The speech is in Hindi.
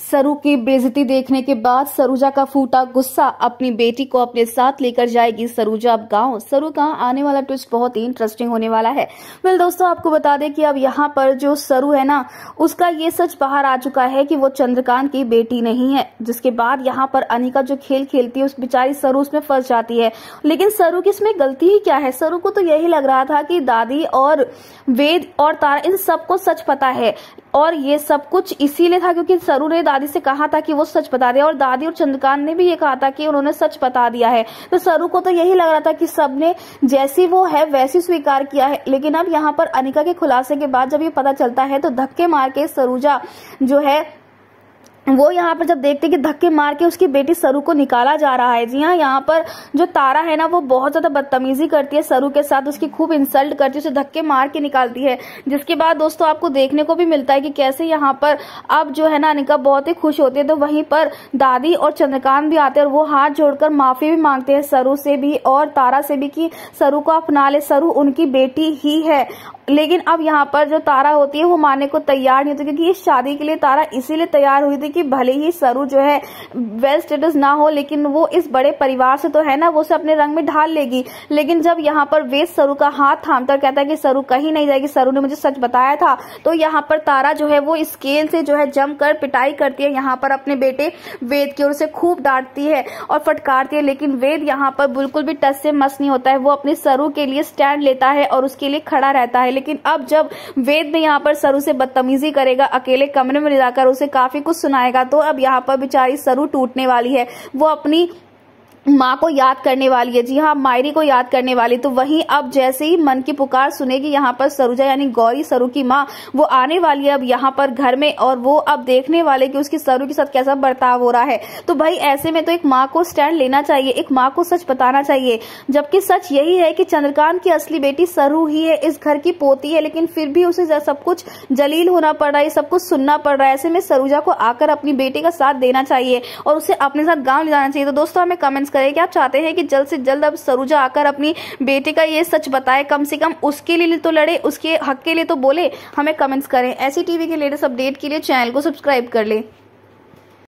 सरू की बेइज्जती देखने के बाद सरूजा का फूटा गुस्सा, अपनी बेटी को अपने साथ लेकर जाएगी सरूजा अब गांव। सरू का आने वाला ट्विस्ट बहुत ही इंटरेस्टिंग होने वाला है। वेल दोस्तों, आपको बता दें कि अब यहाँ पर जो सरू है ना, उसका ये सच बाहर आ चुका है कि वो चंद्रकांत की बेटी नहीं है। जिसके बाद यहाँ पर अनिका जो खेल खेलती है, उस बेचारी सरू उसमें फंस जाती है। लेकिन सरू की इसमें गलती ही क्या है? सरू को तो यही लग रहा था कि दादी और वेद और तारा इन सबको सच पता है, और ये सब कुछ इसीलिए था क्योंकि सरू ने दादी से कहा था कि वो सच बता दे, और दादी और चंद्रकांत ने भी ये कहा था कि उन्होंने सच बता दिया है। तो सरू को तो यही लग रहा था कि सबने जैसी वो है वैसी स्वीकार किया है। लेकिन अब यहाँ पर अनिका के खुलासे के बाद जब ये पता चलता है तो धक्के मार के सरूजा जो है वो यहाँ पर जब देखते कि धक्के मार के उसकी बेटी सरू को निकाला जा रहा है। जी हाँ, यहाँ पर जो तारा है ना, वो बहुत ज्यादा बदतमीजी करती है सरू के साथ, उसकी खूब इंसल्ट करती है, उसे धक्के मार के निकालती है। जिसके बाद दोस्तों आपको देखने को भी मिलता है कि कैसे यहाँ पर अब जो है ना अनिका बहुत ही खुश होती है। तो वहीं पर दादी और चंद्रकांत भी आते हैं और वो हाथ जोड़कर माफी भी मांगते हैं सरू से भी और तारा से भी कि सरू को अपना ले, सरू उनकी बेटी ही है। लेकिन अब यहाँ पर जो तारा होती है वो मानने को तैयार नहीं होती, क्योंकि इस शादी के लिए तारा इसीलिए तैयार हुई थी कि भले ही सरू जो है वेल स्टेटस ना हो, लेकिन वो इस बड़े परिवार से तो है ना, वो उसे अपने रंग में ढाल लेगी। लेकिन जब यहाँ पर वेद सरू का हाथ थामता और कहता है कि सरू कहीं नहीं जाएगी, सरू ने मुझे सच बताया था, तो यहाँ पर तारा जो है वो स्केल से जो है जमकर पिटाई करती है यहाँ पर अपने बेटे वेद की, और उसे खूब डांटती है और फटकारती है। लेकिन वेद यहाँ पर बिल्कुल भी टस से मस नहीं होता है, वो अपनी सरू के लिए स्टैंड लेता है और उसके लिए खड़ा रहता है। लेकिन अब जब वेद में यहाँ पर सरू से बदतमीजी करेगा, अकेले कमरे में ले जाकर उसे काफी कुछ सुनाएगा, तो अब यहाँ पर बेचारी सरू टूटने वाली है। वो अपनी माँ को याद करने वाली है। जी हाँ, मायरी को याद करने वाली। तो वहीं अब जैसे ही मन की पुकार सुनेगी यहाँ पर सरूजा यानी गौरी, सरू की माँ, वो आने वाली है अब यहाँ पर घर में, और वो अब देखने वाले कि उसकी सरू के साथ कैसा बर्ताव हो रहा है। तो भाई ऐसे में तो एक माँ को स्टैंड लेना चाहिए, एक माँ को सच बताना चाहिए। जबकि सच यही है कि चंद्रकांत की असली बेटी सरू ही है, इस घर की पोती है, लेकिन फिर भी उसे सब कुछ जलील होना पड़ रहा है, सब कुछ सुनना पड़ रहा है। ऐसे में सरूजा को आकर अपनी बेटी का साथ देना चाहिए और उसे अपने साथ गाँव ले जाना चाहिए। तो दोस्तों हमें कमेंट्स करें कि आप चाहते हैं कि जल्द से जल्द अब सरूजा आकर अपनी बेटे का ये सच बताए, कम से कम उसके लिए तो लड़े, उसके हक के लिए तो बोले। हमें कमेंट्स करें। ऐसी टीवी के लेटेस्ट अपडेट के लिए चैनल को सब्सक्राइब कर लें।